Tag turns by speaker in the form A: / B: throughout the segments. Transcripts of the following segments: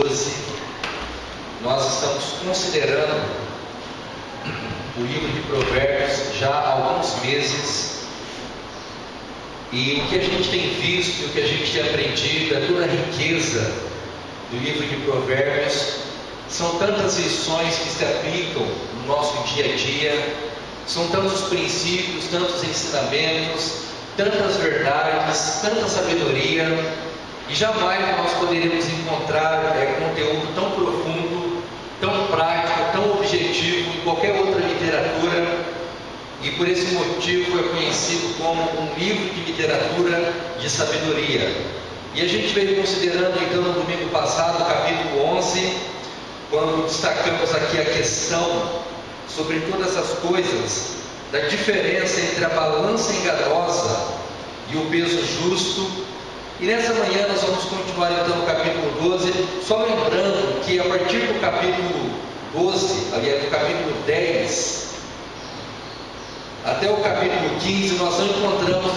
A: 12, nós estamos considerando o livro de Provérbios já há alguns meses, e o que a gente tem visto, o que a gente tem aprendido é toda a riqueza do livro de Provérbios. São tantas lições que se aplicam no nosso dia a dia, são tantos princípios, tantos ensinamentos, tantas verdades, tanta sabedoria, e jamais nós poderemos encontrar conteúdo tão profundo, tão prático, tão objetivo em qualquer outra literatura, e por esse motivo é conhecido como um livro de literatura de sabedoria. E a gente veio considerando então no domingo passado, capítulo 11, quando destacamos aqui a questão sobre todas as coisas, da diferença entre a balança enganosa e o peso justo. E nessa manhã nós vamos continuar então no capítulo 12, só lembrando que a partir do capítulo 12, aliás, do capítulo 10 até o capítulo 15, nós não encontramos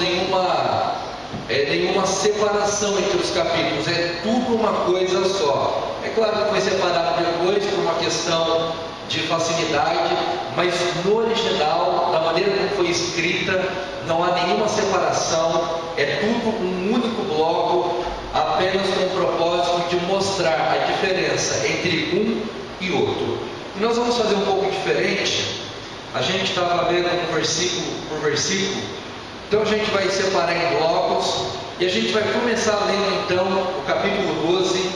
A: nenhuma separação entre os capítulos, é tudo uma coisa só. É claro que foi separado depois por uma questão de facilidade, mas no original, da maneira como foi escrita, não há nenhuma separação, é tudo um único bloco, apenas com o propósito de mostrar a diferença entre um e outro. E nós vamos fazer um pouco diferente. A gente estava lendo versículo por versículo, então a gente vai separar em blocos, e a gente vai começar lendo então o capítulo 12,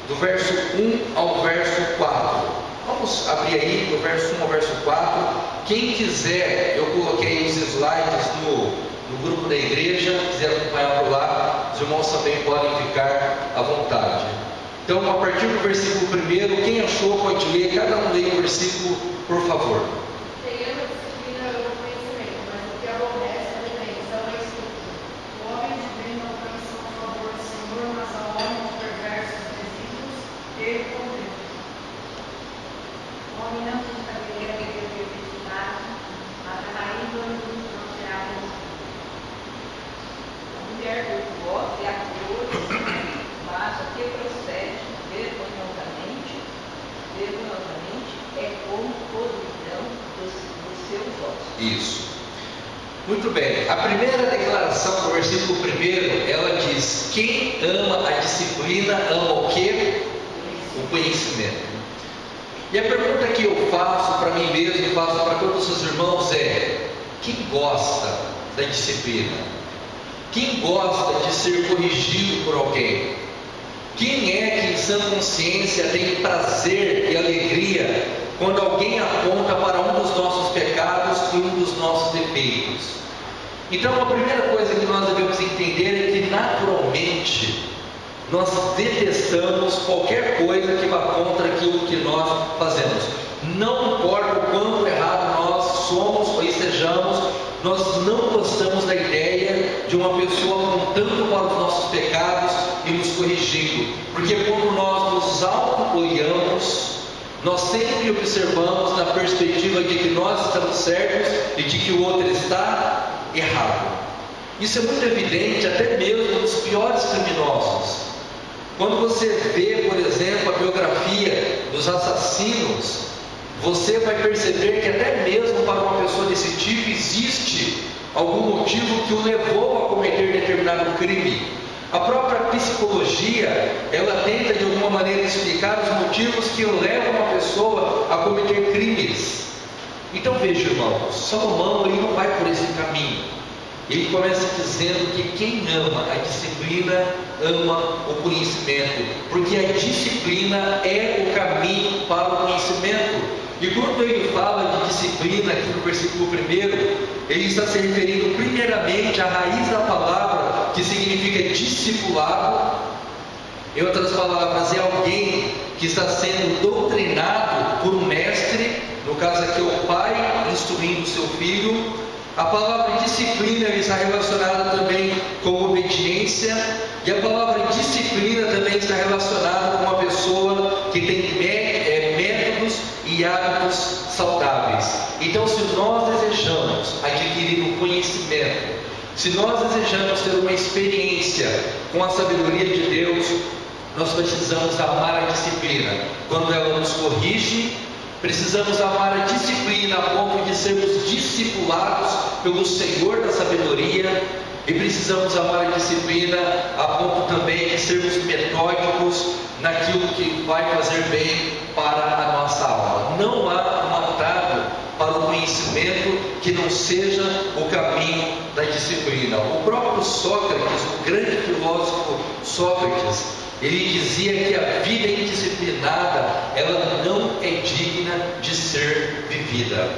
A: do verso 1 ao verso 4. Vamos abrir aí do verso 1 ao verso 4. Quem quiser, eu coloquei os slides no grupo da igreja, quiser acompanhar por lá, os irmãos também podem ficar à vontade. Então, a partir do versículo 1, quem achou pode ler, cada um lê o versículo, por favor. Isso. Muito bem. A primeira declaração do versículo 1, ela diz: quem ama a disciplina ama o quê? O conhecimento. E a pergunta que eu faço para mim mesmo e faço para todos os irmãos é: quem gosta da disciplina? Quem gosta de ser corrigido por alguém? Quem é que em sã consciência tem prazer e alegria quando alguém aponta para um dos nossos pecados e um dos nossos defeitos? Então a primeira coisa que nós devemos entender é que naturalmente nós detestamos qualquer coisa que vá contra aquilo que nós fazemos. Não importa o quanto errado nós somos ou estejamos, nós não gostamos da ideia de uma pessoa apontando para os nossos pecados e nos corrigindo, porque quando nós nos auto-olhamos, nós sempre observamos na perspectiva de que nós estamos certos e de que o outro está errado. Isso é muito evidente até mesmo nos piores criminosos. Quando você vê, por exemplo, a biografia dos assassinos, você vai perceber que até mesmo para uma pessoa desse tipo existe algum motivo que o levou a cometer determinado crime. A própria psicologia, ela tenta de alguma maneira explicar os motivos que levam uma pessoa a cometer crimes. Então veja, irmãos, Salomão ele não vai por esse caminho. Ele começa dizendo que quem ama a disciplina ama o conhecimento, porque a disciplina é o caminho para o conhecimento. E quando ele fala de disciplina aqui no versículo 1, ele está se referindo primeiramente à raiz da palavra, que significa discipulado. Em outras palavras, é alguém que está sendo doutrinado por um mestre, no caso aqui é o pai instruindo o seu filho. A palavra disciplina está relacionada também com obediência, e a palavra disciplina também está relacionada com uma pessoa que tem métodos e hábitos saudáveis. Então, se nós desejamos adquirir um conhecimento, se nós desejamos ter uma experiência com a sabedoria de Deus, nós precisamos amar a disciplina. Quando ela nos corrige, precisamos amar a disciplina a ponto de sermos discipulados pelo Senhor da sabedoria, e precisamos amar a disciplina a ponto também de sermos metódicos naquilo que vai fazer bem para a nossa alma. Não há um atalho para o conhecimento que não seja o caminho da disciplina. O próprio Sócrates, o grande filósofo Sócrates, ele dizia que a vida indisciplinada, ela não é digna de ser vivida.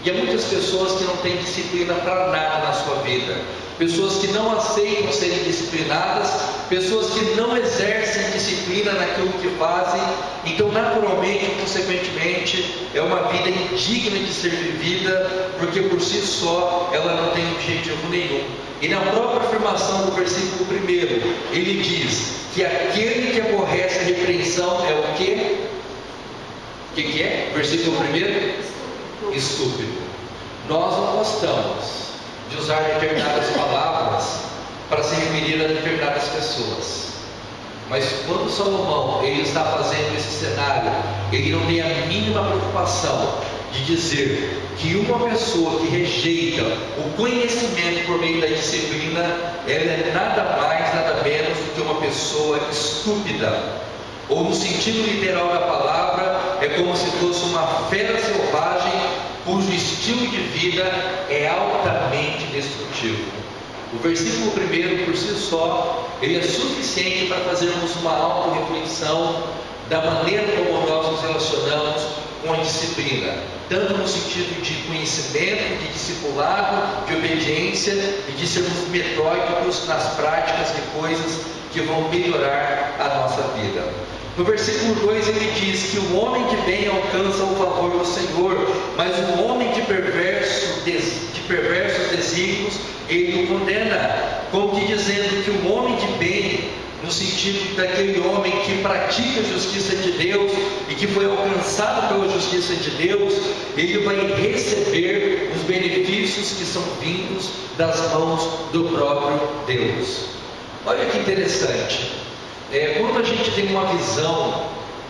A: E há muitas pessoas que não têm disciplina para nada na sua vida, pessoas que não aceitam serem disciplinadas, pessoas que não exercem disciplina naquilo que fazem. Então, naturalmente, consequentemente, é uma vida indigna de ser vivida, porque por si só ela não tem objetivo nenhum. E na própria afirmação do versículo 1, ele diz que aquele que aborrece a repreensão é o quê? O que é? Versículo 1: estúpido. Nós não gostamos de usar determinadas palavras para se referir a determinadas pessoas, mas quando Salomão ele está fazendo esse cenário, ele não tem a mínima preocupação de dizer que uma pessoa que rejeita o conhecimento por meio da disciplina, ela é nada mais, nada menos do que uma pessoa estúpida, ou no sentido literal da palavra, é como se fosse uma fera selvagem cujo estilo de vida é altamente destrutivo. O versículo 1, por si só, ele é suficiente para fazermos uma auto-reflexão da maneira como nós nos relacionamos com a disciplina, tanto no sentido de conhecimento, de discipulado, de obediência e de sermos metódicos nas práticas de coisas que vão melhorar a nossa vida. No versículo 2 ele diz que o homem de bem alcança o favor do Senhor, mas o homem de perversos desígnios, ele o condena, como que dizendo que o homem de bem, no sentido daquele homem que pratica a justiça de Deus e que foi alcançado pela justiça de Deus, ele vai receber os benefícios que são vindos das mãos do próprio Deus. Olha que interessante. Quando a gente tem uma visão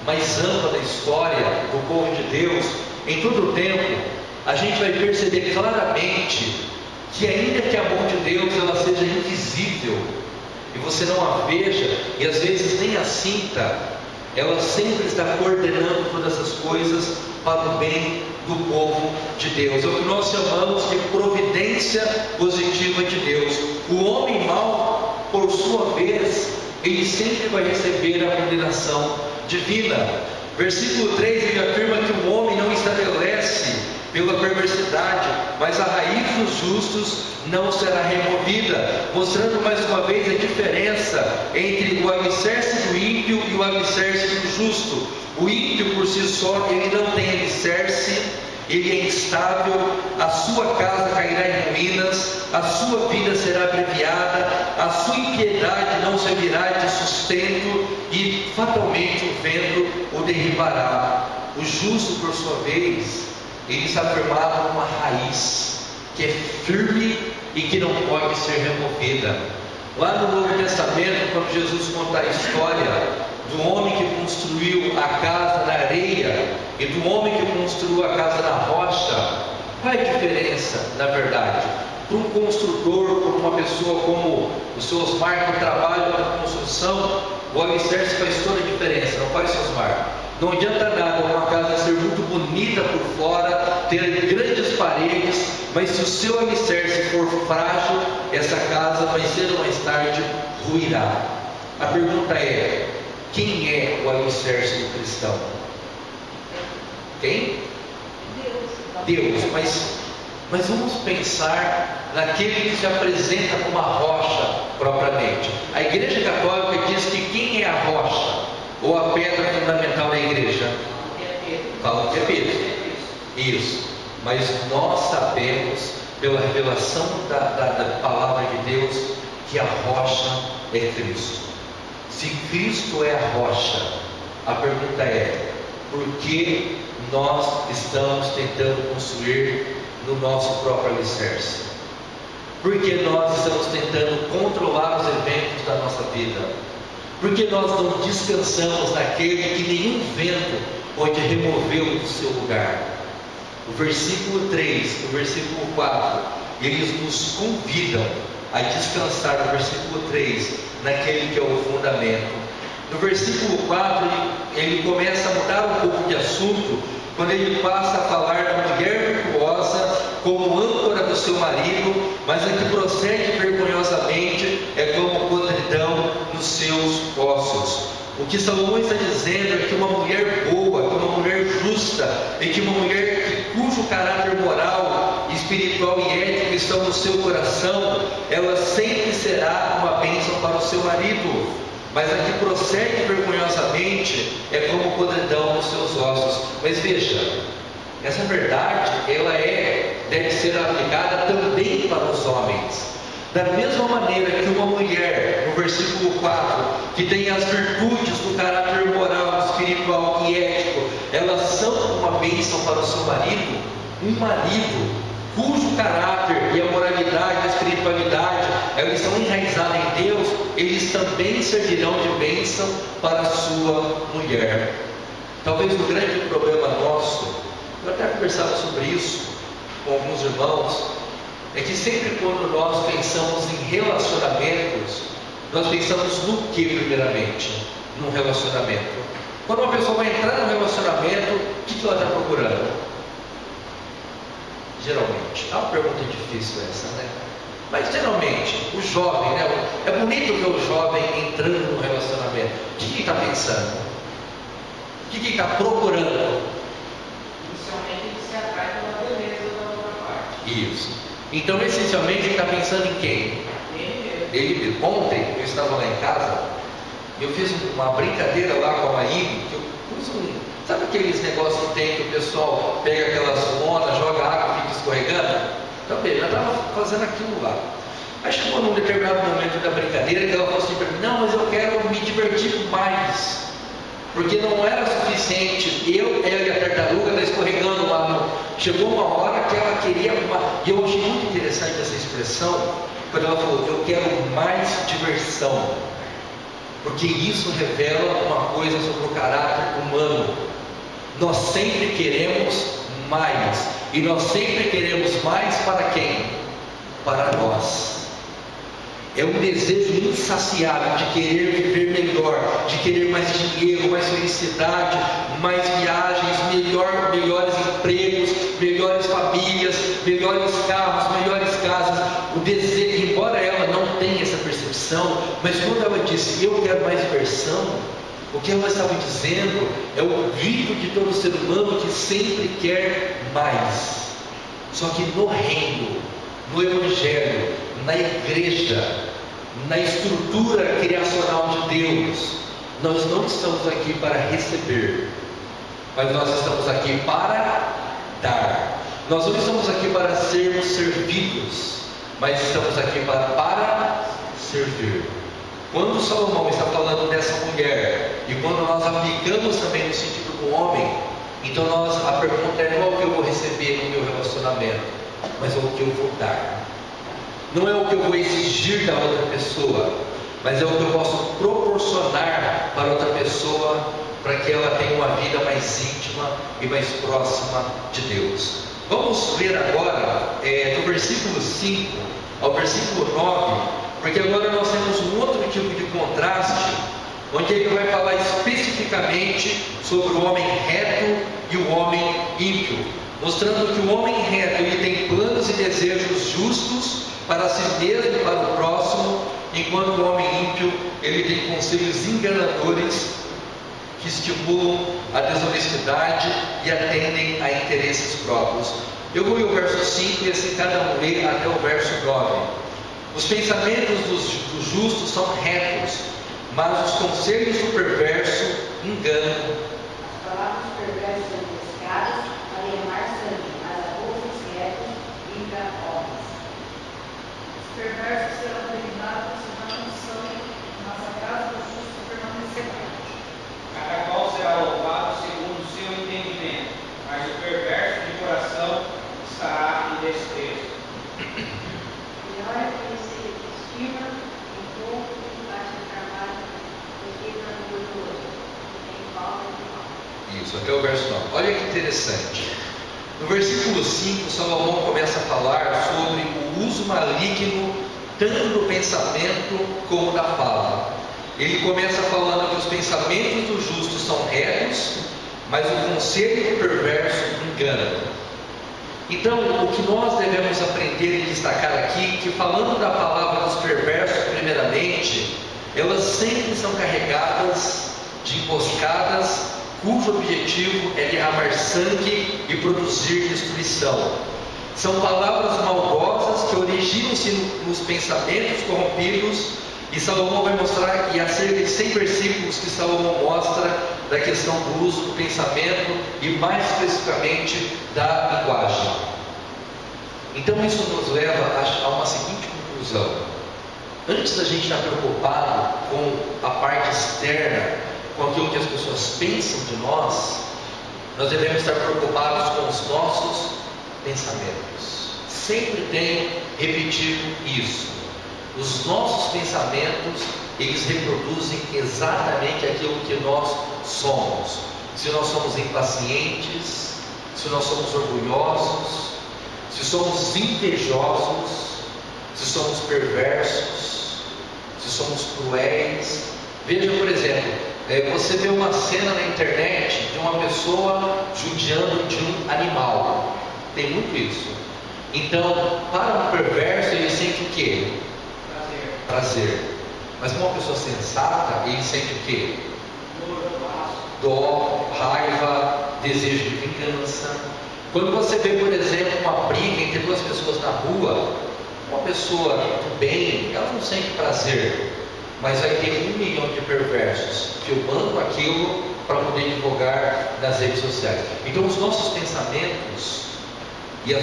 A: mais ampla da história do povo de Deus, em todo o tempo, a gente vai perceber claramente que ainda que a mão de Deus ela seja invisível, e você não a veja, e às vezes nem a sinta, ela sempre está coordenando todas as coisas para o bem do povo de Deus. É o que nós chamamos de providência positiva de Deus. O homem mau, por sua vez, ele sempre vai receber a condenação divina. Versículo 3, ele afirma que o homem não estabelece pela perversidade, mas a raiz dos justos não será removida, mostrando mais uma vez a diferença entre o alicerce do ímpio e o alicerce do justo. O ímpio por si só, ele não tem alicerce, ele é instável, a sua casa cairá em ruínas, a sua vida será abreviada, a sua impiedade não servirá de sustento e fatalmente o vento o derribará. O justo, por sua vez, ele está firmado numa raiz que é firme e que não pode ser removida. Lá no Novo Testamento, quando Jesus conta a história do homem que construiu a casa na areia e do homem que construiu a casa na rocha, qual é a diferença, na verdade? Para um construtor, para uma pessoa como o seu Osmar, que trabalha na construção, o alicerce faz toda a diferença, não faz, seu Osmar? Não adianta nada uma casa ser muito bonita por fora, ter grandes paredes, mas se o seu alicerce for frágil, essa casa vai cedo ou mais tarde ruirá. A pergunta é: quem é o alicerce do cristão? Quem? Deus. Mas vamos pensar naquele que se apresenta como a rocha propriamente. A Igreja Católica diz que quem é a rocha ou a pedra fundamental da igreja? Fala que é Pedro. Isso. Mas nós sabemos, pela revelação da palavra de Deus, que a rocha é Cristo. Se Cristo é a rocha, a pergunta é: por que nós estamos tentando construir no nosso próprio alicerce? Por que nós estamos tentando controlar os eventos da nossa vida? Porque nós não descansamos naquele que nenhum vento pode removê-lo do seu lugar. O versículo 3, o versículo 4, eles nos convidam a descansar no versículo 3, naquele que é o fundamento. No versículo 4, ele começa a mudar um pouco de assunto, quando ele passa a falar da mulher virtuosa como âncora do seu marido, mas a que procede vergonhosamente é como podridão nos seus ossos. O que Salomão está dizendo é que uma mulher boa, que uma mulher justa, e que uma mulher cujo caráter moral, espiritual e ético estão no seu coração, ela sempre será uma bênção para o seu marido. Mas a que procede vergonhosamente é como podridão nos seus ossos. Mas veja, essa verdade, ela deve ser aplicada também para os homens. Da mesma maneira que uma mulher, no versículo 4, que tem as virtudes do caráter moral, espiritual e ético, elas são uma bênção para o seu marido. Um marido cujo caráter e a moralidade, a espiritualidade, elas estão enraizadas em Deus, eles também servirão de bênção para a sua mulher. Talvez o grande problema nosso, eu até conversava sobre isso com alguns irmãos, é que sempre quando nós pensamos em relacionamentos, nós pensamos no que primeiramente? Num relacionamento. Quando uma pessoa vai entrar num relacionamento, o que ela está procurando? Geralmente, é uma pergunta difícil essa, né? Mas geralmente, o jovem, né? É bonito ver o jovem entrando no relacionamento. O que ele está pensando? O que ele está procurando?
B: Inicialmente ele se atrai pela beleza da outra parte.
A: Isso. Então, essencialmente, ele está pensando em quem? Ele mesmo. Ontem, eu estava lá em casa, eu fiz uma brincadeira lá com a Maíra, que eu pus sabe aqueles negócios que tem que o pessoal pega aquelas lonas, joga água e fica escorregando? Então, bem, eu estava fazendo aquilo lá. Aí chegou num determinado momento da brincadeira que ela falou assim para mim: não, mas eu quero me divertir mais, porque não era suficiente ela e a tartaruga estar escorregando lá no... Chegou uma hora que ela queria mais. E eu achei muito interessante essa expressão, quando ela falou: eu quero mais diversão, porque isso revela uma coisa sobre o caráter humano. Nós sempre queremos mais, e nós sempre queremos mais para quem? Para nós. É um desejo insaciável de querer viver melhor, de querer mais dinheiro, mais felicidade, mais viagens, melhores empregos, melhores famílias, melhores carros, melhores casas. O desejo, embora ela não tenha essa percepção, mas quando ela disse: eu quero mais diversão, o que ela estava dizendo é o grito de todo ser humano que sempre quer mais. Só que no reino, no Evangelho, na igreja, na estrutura criacional de Deus, nós não estamos aqui para receber, mas nós estamos aqui para dar. Nós não estamos aqui para sermos servidos, mas estamos aqui para servir. Quando Salomão está falando dessa mulher, e quando nós aplicamos também no sentido do homem, então a pergunta não é o que eu vou receber no meu relacionamento, mas é o que eu vou dar. Não é o que eu vou exigir da outra pessoa, mas é o que eu posso proporcionar para outra pessoa, para que ela tenha uma vida mais íntima e mais próxima de Deus. Vamos ver agora, do versículo 5 ao versículo 9, porque agora nós temos um outro tipo de contraste, onde ele vai falar especificamente sobre o homem reto e o homem ímpio, mostrando que o homem reto ele tem planos e desejos justos para si mesmo e para o próximo, enquanto o homem ímpio ele tem conselhos enganadores que estimulam a desonestidade e atendem a interesses próprios. Eu vou ler o verso 5 e assim cada um lê até o verso 9. Os pensamentos dos justos são retos, mas os conselhos do perverso enganam.
C: As palavras do perverso são pescadas para derramar sangue, mas a boca dos retos limpa obras.
B: Os perversos serão derribados e não sangue, mas a casa do justo permanecerá.
D: Cada qual será louvado segundo o seu entendimento, mas o perverso de coração estará em desprezo.
C: Melhor é que se estima em pouco e baixa trabalho, pois
A: isso, até o verso 9. Olha que interessante. No versículo 5, Salomão começa a falar sobre o uso maligno tanto do pensamento como da fala. Ele começa falando que os pensamentos do justo são retos, mas o conselho do perverso engana. Então, o que nós devemos aprender e destacar aqui, que falando da palavra dos perversos primeiramente, elas sempre são carregadas de emboscadas, cujo objetivo é derramar sangue e produzir destruição. São palavras maldosas que originam-se nos pensamentos corrompidos, e Salomão vai mostrar, e há cerca de 100 versículos que Salomão mostra da questão do uso do pensamento e mais especificamente da linguagem. Então isso nos leva a uma seguinte conclusão: antes da gente estar preocupado com a parte externa, com aquilo que as pessoas pensam de nós devemos estar preocupados com os nossos pensamentos. Sempre tenho repetido isso. Os nossos pensamentos, eles reproduzem exatamente aquilo que nós somos. Se nós somos impacientes, se nós somos orgulhosos, se somos invejosos, se somos perversos, se somos cruéis. Veja, por exemplo, você vê uma cena na internet de uma pessoa judiando de um animal. Tem muito isso. Então, para um perverso, ele sente o quê? Prazer. Mas para uma pessoa sensata, ele sente o quê? Dó, raiva, desejo de vingança. Quando você vê, por exemplo, uma briga entre duas pessoas na rua, uma pessoa do bem, ela não sente prazer, mas vai ter 1 milhão de perversos filmando aquilo para poder divulgar nas redes sociais. Então os nossos pensamentos e a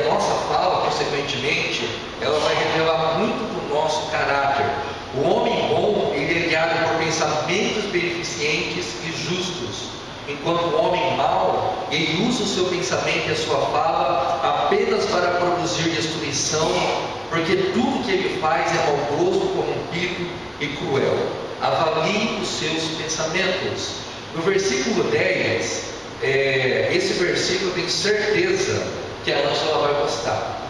A: nossa fala, consequentemente, ela vai revelar muito do nosso caráter. O homem bom, ele é guiado por pensamentos beneficentes e justos, enquanto o homem mau, ele usa o seu pensamento e a sua fala apenas para produzir destruição, porque tudo que ele faz é maldoso, corrompido e cruel. Avalie os seus pensamentos. No versículo 10, esse versículo eu tenho certeza que a Ângela vai gostar.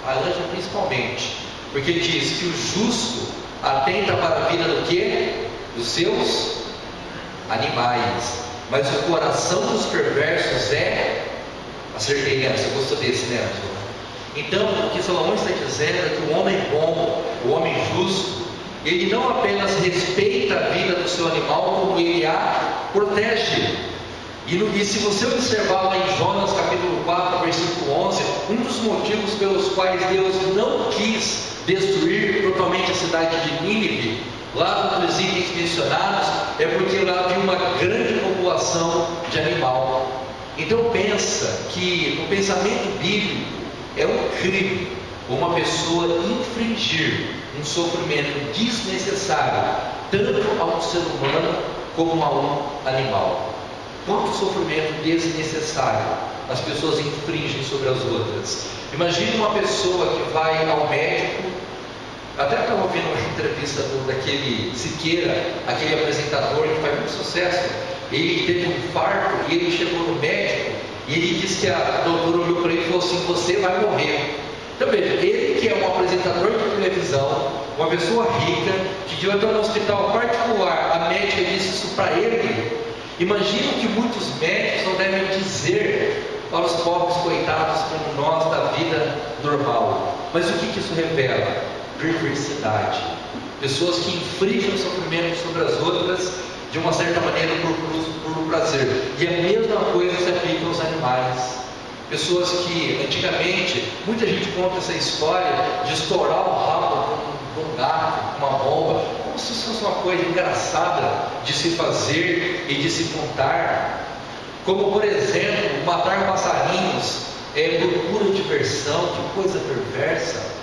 A: A Ângela principalmente, porque diz que o justo atenta para a vida do quê? Dos seus animais, mas o coração dos perversos acertei, né? Você gostou desse, né, Ângela? Então, o que Salomão está dizendo é que o homem bom, o homem justo, ele não apenas respeita a vida do seu animal, como ele a protege. E se você observar lá em Jonas capítulo 4, versículo 11, um dos motivos pelos quais Deus não quis destruir totalmente a cidade de Nínive, lá nos itens mencionados, é porque lá havia uma grande população de animal. Então pensa que no pensamento bíblico é um crime uma pessoa infringir um sofrimento desnecessário tanto a um ser humano como a um animal. Quanto sofrimento desnecessário as pessoas infringem sobre as outras. Imagine uma pessoa que vai ao médico. Até estava ouvindo uma entrevista daquele Siqueira, aquele apresentador que faz muito sucesso. Ele teve um infarto e ele chegou no médico e ele disse que a doutora olhou para ele e falou assim: você vai morrer. Então veja, ele que é um apresentador de televisão, uma pessoa rica, que devia estar no hospital particular, a médica disse isso para ele. Imagina que muitos médicos não devem dizer para os pobres coitados como nós da vida normal. Mas o que isso revela? Perversidade. Pessoas que infringem sofrimento sobre as outras de uma certa maneira por prazer. E a mesma coisa se aplica aos animais. Pessoas que antigamente, muita gente conta essa história de estourar o rabo de um gato com uma bomba, como se isso fosse uma coisa engraçada de se fazer e de se contar. Como, por exemplo, matar passarinhos por pura diversão, que coisa perversa.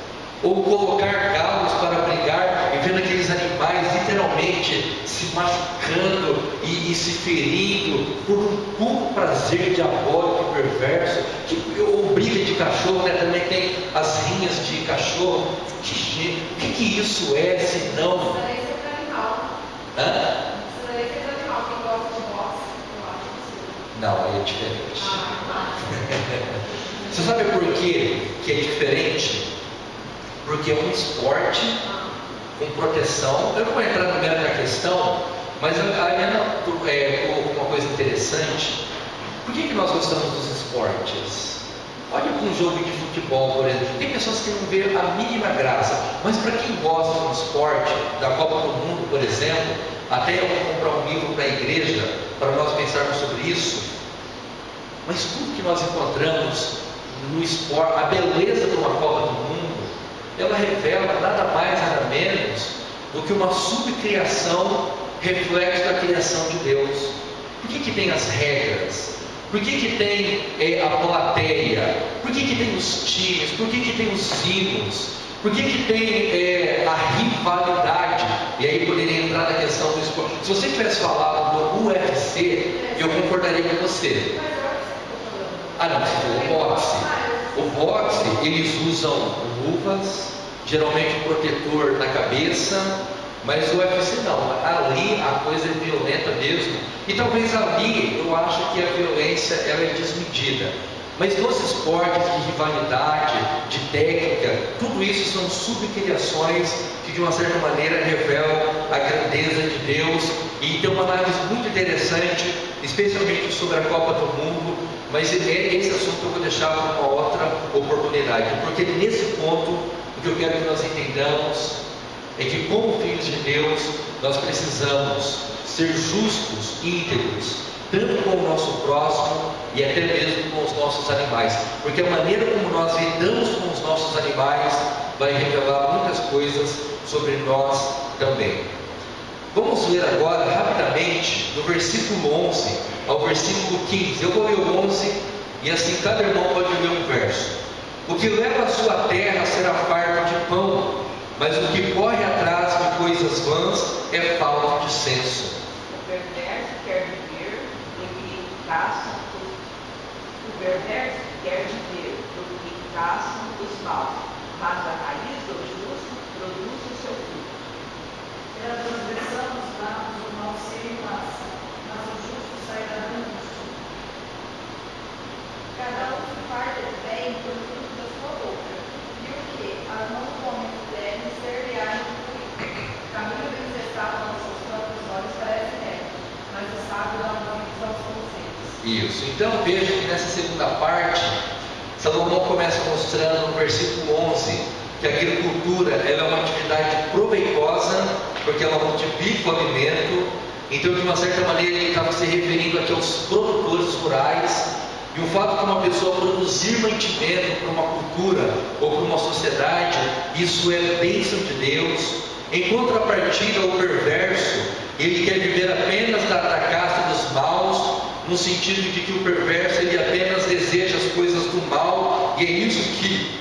A: Ou colocar galos para brigar e vendo aqueles animais literalmente se machucando e se ferindo por um puro prazer diabólico e perverso. Ou briga de cachorro, né? Também tem as rinhas de cachorro. O que isso é, se não?
B: Isso daí é para animal.
A: Hã?
B: Isso daí é para animal. Quem gosta de boxe, eu acho que
A: Não, aí é diferente. Você sabe por quê que é diferente? Porque é um esporte com proteção. Eu não vou entrar no mérito da questão, mas a Ana colocou uma coisa interessante. Por que nós gostamos dos esportes? Olha para um jogo de futebol, por exemplo. Tem pessoas que não vê a mínima graça, mas para quem gosta de um esporte, da Copa do Mundo, por exemplo, até eu vou comprar um livro para a igreja para nós pensarmos sobre isso. Mas tudo que nós encontramos no esporte, a beleza de uma Copa do Mundo, ela revela nada mais, nada menos do que uma subcriação, reflexo da criação de Deus. Por que tem as regras? Por que tem a plateia? Por que tem os times? Por que tem os hinos? Por que tem a rivalidade? E aí poderia entrar na questão do esporte. Se você tivesse falado do UFC, eu concordaria com você. Ah não, se for o boxe. O boxe, eles usam luvas, geralmente protetor na cabeça, mas o UFC não. Ali a coisa é violenta mesmo. E talvez ali eu acho que a violência ela é desmedida. Mas nos esportes de rivalidade, de técnica, tudo isso são subcriações que de uma certa maneira revelam a grandeza de Deus. E tem uma análise muito interessante, especialmente sobre a Copa do Mundo, mas esse assunto eu vou deixar para uma outra oportunidade, porque nesse ponto o que eu quero que nós entendamos é que como filhos de Deus nós precisamos ser justos, íntegros, tanto com o nosso próximo e até mesmo com os nossos animais, porque a maneira como nós lidamos com os nossos animais vai revelar muitas coisas sobre nós também. Vamos ler agora rapidamente do versículo 11 ao versículo 15. Eu vou ler o 11 e assim cada irmão pode ler um verso. O que leva a sua terra será farto de pão, mas o que corre atrás de coisas vãs é falta de senso.
C: O perverso quer viver do que caçam os maus, mas a raiz do justo produz o seu fruto.
B: Pela transgressão dos lábios o mal se enlaça, mas o justo sairá da angústia.
E: Cada um se farta de bem por fruto da sua boca, e o que a mão do homem fizer, ser-lhe-á incumprido.
B: Caminho bem cessado aos seus próprios olhos parece reto, mas o sábio dá uma visão aos conscientes.
A: Isso, então veja que nessa segunda parte Salomão começa mostrando no versículo 11 que a agricultura ela é uma atividade proveitosa porque ela multiplica o alimento. Então de uma certa maneira ele estava se referindo aqui aos produtores rurais, e o fato de uma pessoa produzir mantimento para uma cultura ou para uma sociedade, isso é bênção de Deus. Em contrapartida, o perverso, ele quer viver apenas da casta dos maus, no sentido de que o perverso ele apenas deseja as coisas do mal, e é isso que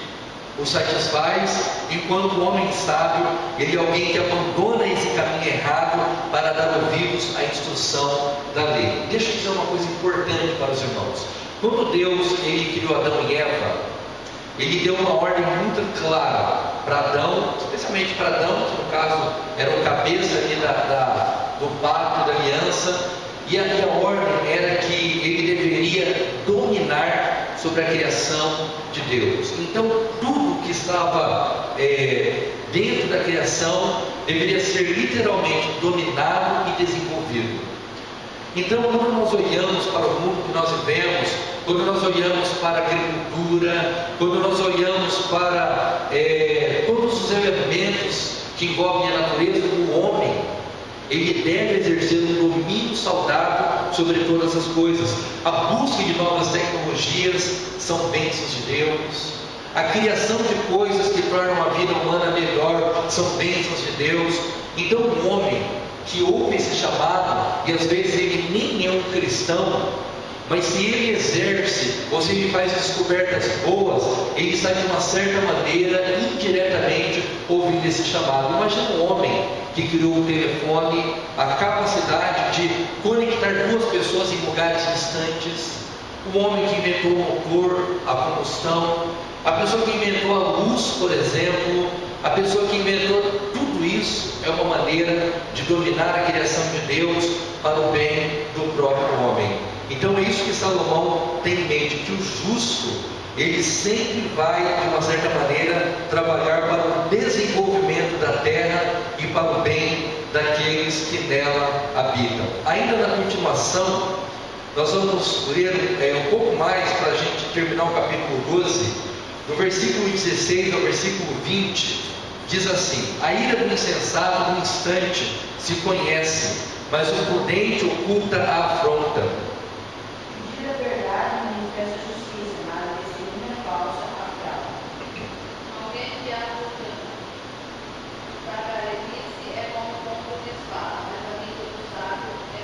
A: o satisfaz, enquanto o homem sábio, ele é alguém que abandona esse caminho errado para dar ouvidos à instrução da lei. Deixa eu dizer uma coisa importante para os irmãos. Quando Deus ele criou Adão e Eva, ele deu uma ordem muito clara para Adão, especialmente para Adão, que no caso era o cabeça ali do pacto da aliança, e a ordem era que ele deveria dominar sobre a criação de Deus. Então tudo que estava dentro da criação deveria ser literalmente dominado e desenvolvido. Então quando nós olhamos para o mundo que nós vivemos, quando nós olhamos para a agricultura, quando nós olhamos para todos os elementos que envolvem a natureza, o homem ele deve exercer um domínio saudável sobre todas as coisas. A busca de novas tecnologias são bênçãos de Deus. A criação de coisas que tornam a vida humana melhor são bênçãos de Deus. Então o homem que ouve esse chamado, e às vezes ele nem é um cristão, mas se ele exerce, ou se ele faz descobertas boas, ele sai de uma certa maneira, indiretamente, ouvindo esse chamado. Imagina um homem que criou o telefone, a capacidade de conectar duas pessoas em lugares distantes, o homem que inventou o motor, a combustão, a pessoa que inventou a luz, por exemplo, a pessoa que inventou tudo isso, é uma maneira de dominar a criação de Deus para o bem do próprio homem. Então é isso que Salomão tem em mente, que o justo, ele sempre vai, de uma certa maneira, trabalhar para o desenvolvimento da terra e para o bem daqueles que nela habitam. Ainda na continuação, nós vamos ler um pouco mais para a gente terminar o capítulo 12, no versículo 16 ao versículo 20, diz assim: a ira do insensato num instante se conhece, mas o prudente oculta a afronta.
C: Pedir a verdade manifesta justiça, mas a testemunha falsa a fraude.
E: Alguém que há portanto. Tagarelice é como ponto de espada, mas a língua do sábio é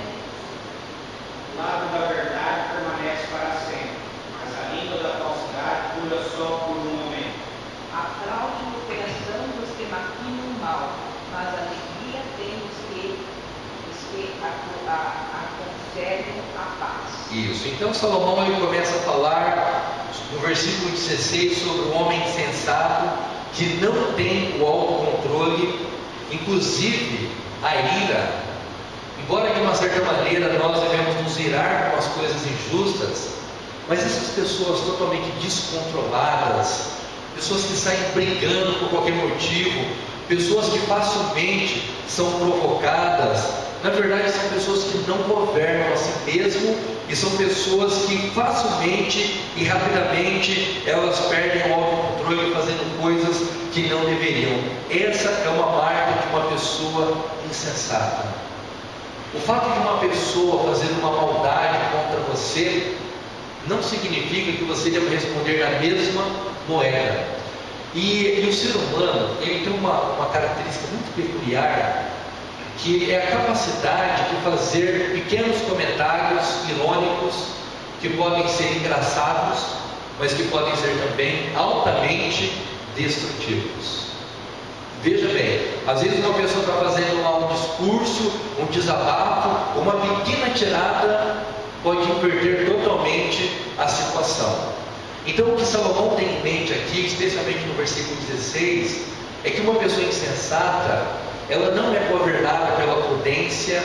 D: O lado da verdade permanece para sempre, mas a língua da falsidade dura só por um momento.
F: A fraude no coração dos que maquinam o mal, mas a alegria tem os que aconselham a paz.
A: Isso, então Salomão ele começa a falar no versículo 16 sobre o homem sensato que não tem o autocontrole, inclusive a ira. Embora de uma certa maneira nós devemos nos irar com as coisas injustas, mas essas pessoas totalmente descontroladas, pessoas que saem brigando por qualquer motivo, pessoas que facilmente são provocadas, na verdade são pessoas que não governam a si mesmo e são pessoas que facilmente e rapidamente elas perdem o autocontrole fazendo coisas que não deveriam. Essa é uma marca de uma pessoa insensata. O fato de uma pessoa fazer uma maldade contra você não significa que você deva responder na mesma moeda. E o ser humano, ele tem uma característica muito peculiar, que é a capacidade de fazer pequenos comentários irônicos, que podem ser engraçados, mas que podem ser também altamente destrutivos. Veja bem, às vezes uma pessoa está fazendo lá um discurso, um desabafo, uma pequena tirada pode inverter totalmente a situação. Então o que Salomão tem em mente aqui, especialmente no versículo 16, é que uma pessoa insensata, ela não é governada pela prudência,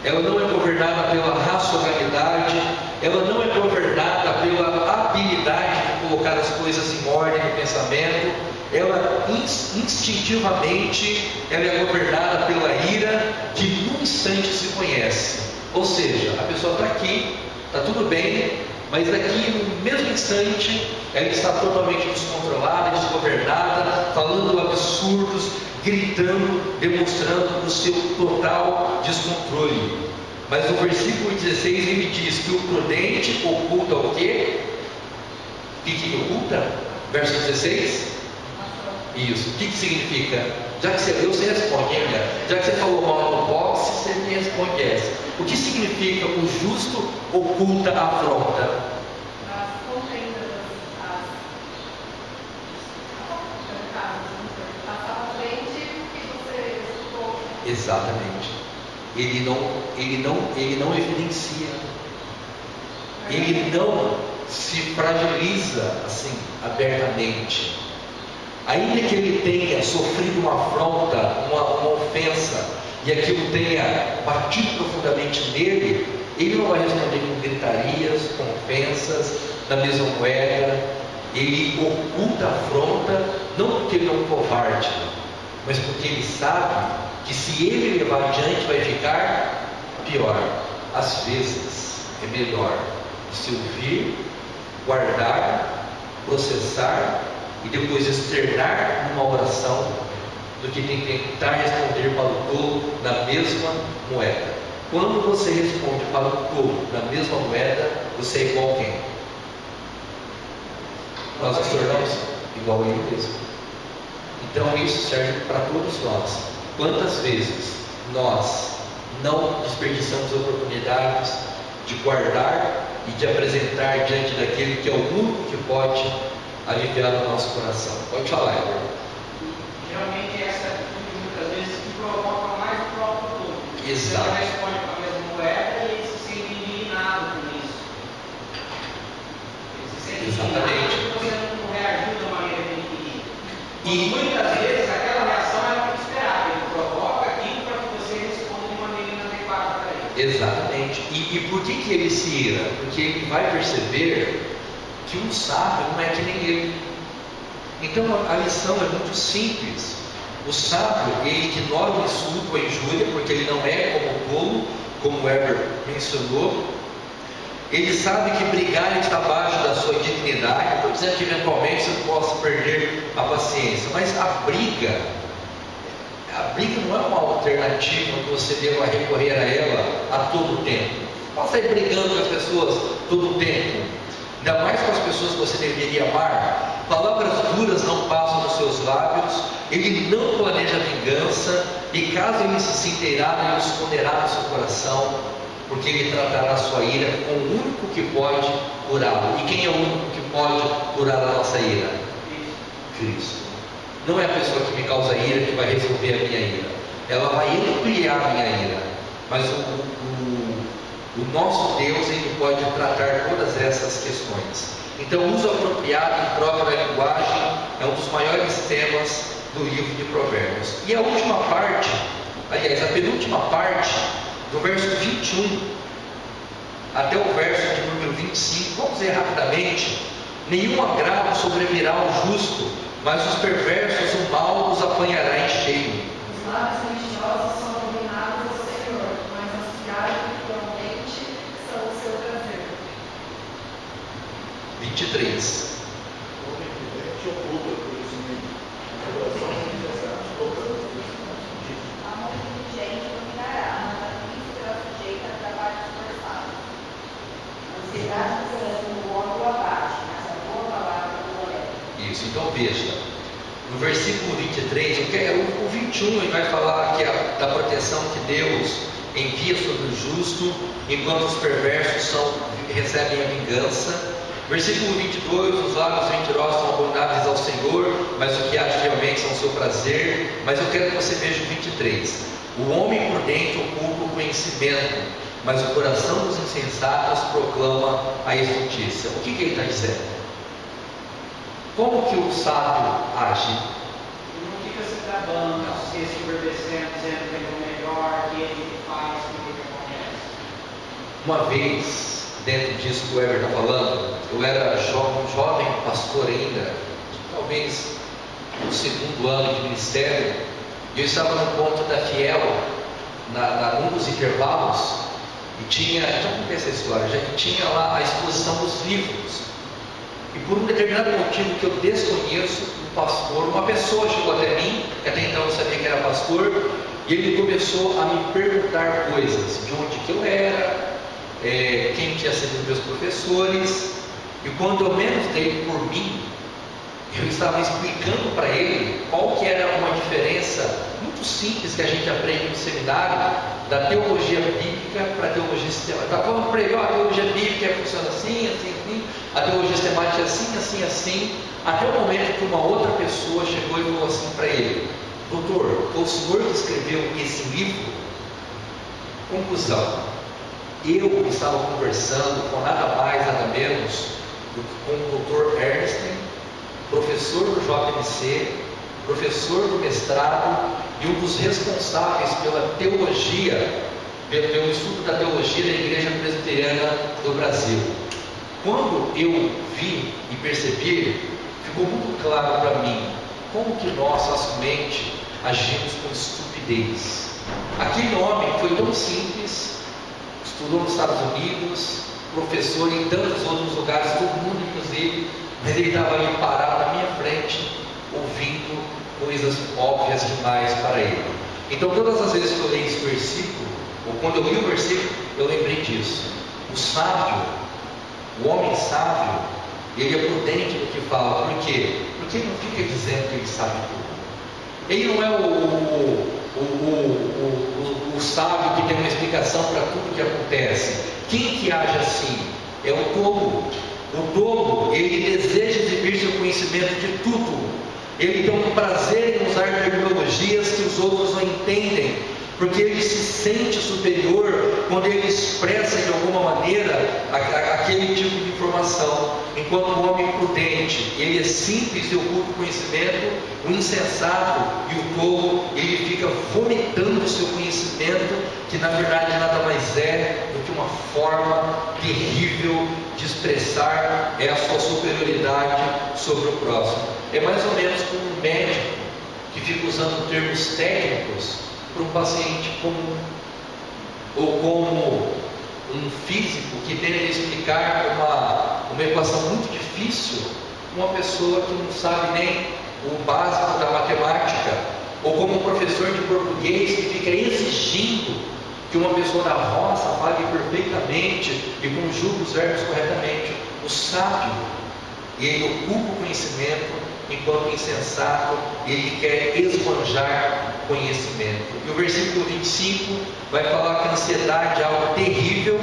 A: ela não é governada pela racionalidade, ela não é governada pela habilidade de colocar as coisas em ordem no pensamento, ela instintivamente ela é governada pela ira que num instante se conhece. Ou seja, a pessoa está aqui, está tudo bem, mas daqui no mesmo instante ela está totalmente descontrolada, desgovernada, falando absurdos, gritando, demonstrando o seu total descontrole. Mas no versículo 16 ele diz que o prudente oculta o quê? O que oculta? Verso 16? Isso. O que significa? Já que você responde, hein, mulher? Já que você falou mal no box, você me responde essa. O que significa o justo oculta a afronta?
B: As contendas, as à frente que você escutou.
A: Exatamente. Ele não evidencia. Ele não se fragiliza assim abertamente. Ainda que ele tenha sofrido uma afronta, uma ofensa, e aquilo tenha batido profundamente nele, ele não vai responder com gritarias, com ofensas, na mesma moeda. Ele oculta a afronta, não porque ele é um covarde, mas porque ele sabe que se ele levar adiante vai ficar pior. Às vezes é melhor se ouvir, guardar, processar e depois externar numa oração do que tentar responder para o tolo na mesma moeda. Quando você responde para o tolo na mesma moeda, você é igual a quem? Nós nos tornamos igual a ele mesmo. Então isso serve para todos nós. Quantas vezes nós não desperdiçamos oportunidades de guardar e de apresentar diante daquele que é o único que pode aliviar o nosso coração? Pode falar, Eduardo.
D: Geralmente essa atitude muitas vezes que provoca mais o próprio todo.
A: Exato.
D: Você responde com a mesma moeda e ele se sente indignado com isso. Ele se sente indignado porque você não reagiu da maneira que ele queria. E muitas vezes aquela reação é o que esperava. Ele provoca aquilo para que você responda de maneira inadequada para ele.
A: Exatamente. E E por que ele se ira? Porque ele vai perceber que um sábio não é que nem ele. Então a lição é muito simples. O sábio, ele ignora o insulto, a injúria, porque ele não é como o tolo, como o Heber mencionou. Ele sabe que brigar está abaixo da sua dignidade. Não estou dizendo que eventualmente você possa perder a paciência, mas a briga não é uma alternativa que você deva recorrer a ela a todo tempo. Não possa ir brigando com as pessoas todo o tempo, ainda mais com as pessoas que você deveria amar. Palavras duras não passam dos seus lábios, ele não planeja vingança, e caso ele se sinta irado, ele esconderá no seu coração, porque ele tratará a sua ira com o único que pode curá-lo. E quem é o único que pode curar a nossa ira? Cristo. Não é a pessoa que me causa ira que vai resolver a minha ira, ela vai ampliar a minha ira, mas o nosso Deus, ele pode tratar todas essas questões. Então, o uso apropriado e próprio da linguagem é um dos maiores temas do livro de Provérbios. E a última parte, aliás, a penúltima parte, do verso 21 até o verso de número 25, vamos ler rapidamente. Nenhum agravo sobrevirá ao justo, mas os perversos, o mal os apanhará em cheio.
B: Os lábios religiosos são abominados ao Senhor, mas as piadas realmente são o seu prazer.
A: 23.
E: A mão diligente dominará, mas a vista será sujeita a trabalho esforçado.
C: A ansiedade do coração do homem o abate, mas a boa palavra o eleva.
A: Isso, então veja, no versículo 23, o 21 ele vai falar que da proteção que Deus envia sobre o justo, enquanto os perversos recebem a vingança. Versículo 22, os lábios mentirosos são abomináveis ao Senhor, mas o que age realmente são o seu prazer. Mas eu quero que você veja o 23. O homem prudente oculta o conhecimento, mas o coração dos insensatos proclama a injustiça. O que ele está dizendo? Como que o sábio age?
D: Ele não fica se travando, se ensoberbecendo, dizendo que ele é o melhor, que ele faz, que ele acontece.
A: Uma vez, dentro disso que o Heber está falando, eu era um jovem pastor ainda, talvez no segundo ano de ministério, e eu estava no ponto da Fiel, num dos intervalos, e já contei essa história, já tinha lá a exposição dos livros. E por um determinado motivo que eu desconheço, um pastor, uma pessoa chegou até mim, que até então eu sabia que era pastor, e ele começou a me perguntar coisas, de onde que eu era, quem tinha sido meus professores, e quando eu menos dei por mim, eu estava explicando para ele qual que era uma diferença muito simples que a gente aprende no seminário, da teologia bíblica para a teologia sistemática. Estava falando para ele, a teologia bíblica funciona assim, assim, assim, a teologia sistemática é assim, assim, assim, até o momento que uma outra pessoa chegou e falou assim para ele: doutor, foi o senhor que escreveu esse livro? Conclusão: eu estava conversando com nada mais, nada menos do que com o doutor Ernst, professor do JMC, professor do mestrado e um dos responsáveis pela teologia, pelo estudo da teologia da Igreja Presbiteriana do Brasil. Quando eu vi e percebi, ficou muito claro para mim como que nós facilmente agimos com estupidez. Aquele homem foi tão simples, estudou nos Estados Unidos, professor em tantos outros lugares, todo mundo inclusive, mas ele estava ali parado na minha frente, ouvindo coisas óbvias demais para ele. Então todas as vezes que eu leio esse versículo, ou quando eu li o versículo, eu lembrei disso. O sábio, o homem sábio, ele é prudente no que fala. Por quê? Porque ele não fica dizendo que ele sabe tudo. Ele não é o sábio que tem uma explicação para tudo que acontece. Quem que age assim? É o tolo. O tolo, ele deseja exibir seu conhecimento de tudo. Ele tem um prazer em usar terminologias que os outros não entendem. porque ele se sente superior quando ele expressa de alguma maneira aquele tipo de informação. Enquanto o homem prudente, ele é simples e oculta o conhecimento, o insensato e o tolo, ele fica vomitando o seu conhecimento, que na verdade nada mais é do que uma forma terrível de expressar a sua superioridade sobre o próximo. É mais ou menos como um médico que fica usando termos técnicos para um paciente comum, ou como um físico que tenta explicar uma equação muito difícil para uma pessoa que não sabe nem o básico da matemática, ou como um professor de português que fica exigindo que uma pessoa da roça fale perfeitamente e conjugue os verbos corretamente. O sábio, ele ocupa o conhecimento, enquanto o insensato, ele quer esbanjar conhecimento. E o versículo 25 vai falar que a ansiedade é algo terrível.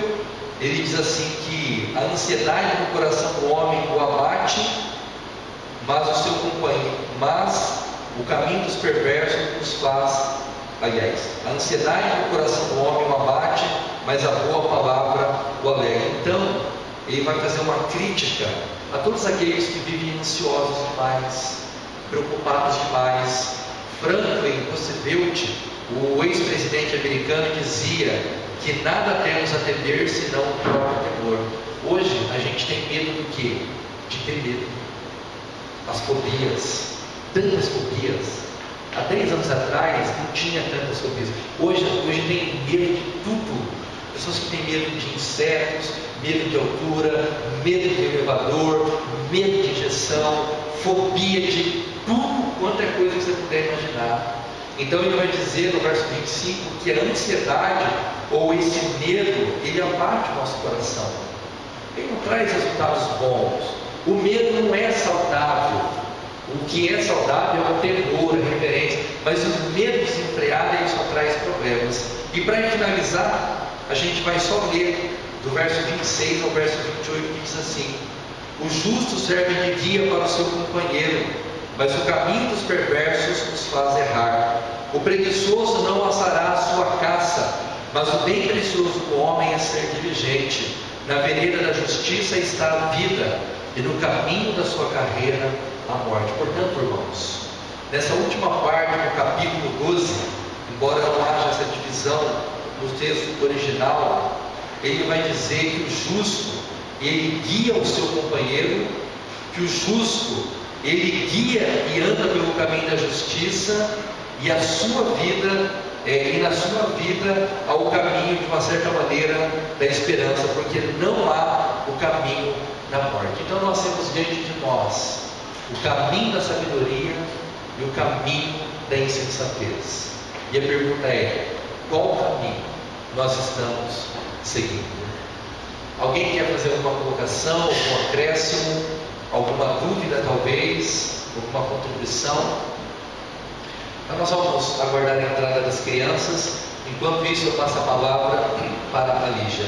A: Ele diz assim que a ansiedade no coração do homem o abate, mas o caminho dos perversos os faz, a ansiedade no coração do homem o abate, mas a boa palavra o alegra. Então, ele vai fazer uma crítica a todos aqueles que vivem ansiosos demais, preocupados demais. Franklin Roosevelt, o ex-presidente americano, dizia que nada temos a temer senão o próprio temor. Hoje a gente tem medo do quê? De ter medo. As fobias, tantas fobias. Há 10 anos atrás não tinha tantas fobias. Hoje tem medo de tudo. Pessoas que têm medo de insetos, medo de altura, medo de elevador, medo de injeção, fobia de tudo quanto é coisa que você puder imaginar. Então ele vai dizer no verso 25 que a ansiedade ou esse medo, ele abate o nosso coração. Ele não traz resultados bons. O medo não é saudável. O que é saudável é o temor, a reverência. Mas o medo desenfreado, ele só traz problemas. E para finalizar, a gente vai só ler do verso 26 ao verso 28, que diz assim: o justo serve de guia para o seu companheiro, mas o caminho dos perversos os faz errar. O preguiçoso não assará a sua caça, mas o bem precioso do homem é ser diligente. Na vereda da justiça está a vida, e no caminho da sua carreira a morte. Portanto, irmãos, nessa última parte do capítulo 12, embora não haja essa divisão no texto original, ele vai dizer que o justo, ele guia o seu companheiro, que o justo, ele guia e anda pelo caminho da justiça, e a sua vida, e na sua vida há o caminho, de uma certa maneira, da esperança, porque não há o caminho da morte. Então nós temos diante de nós o caminho da sabedoria e o caminho da insensatez. E a pergunta é: qual caminho nós estamos seguindo? Alguém quer fazer alguma colocação, algum acréscimo, alguma dúvida talvez, alguma contribuição? Então nós vamos aguardar a entrada das crianças. Enquanto isso, eu passo a palavra para a Lígia.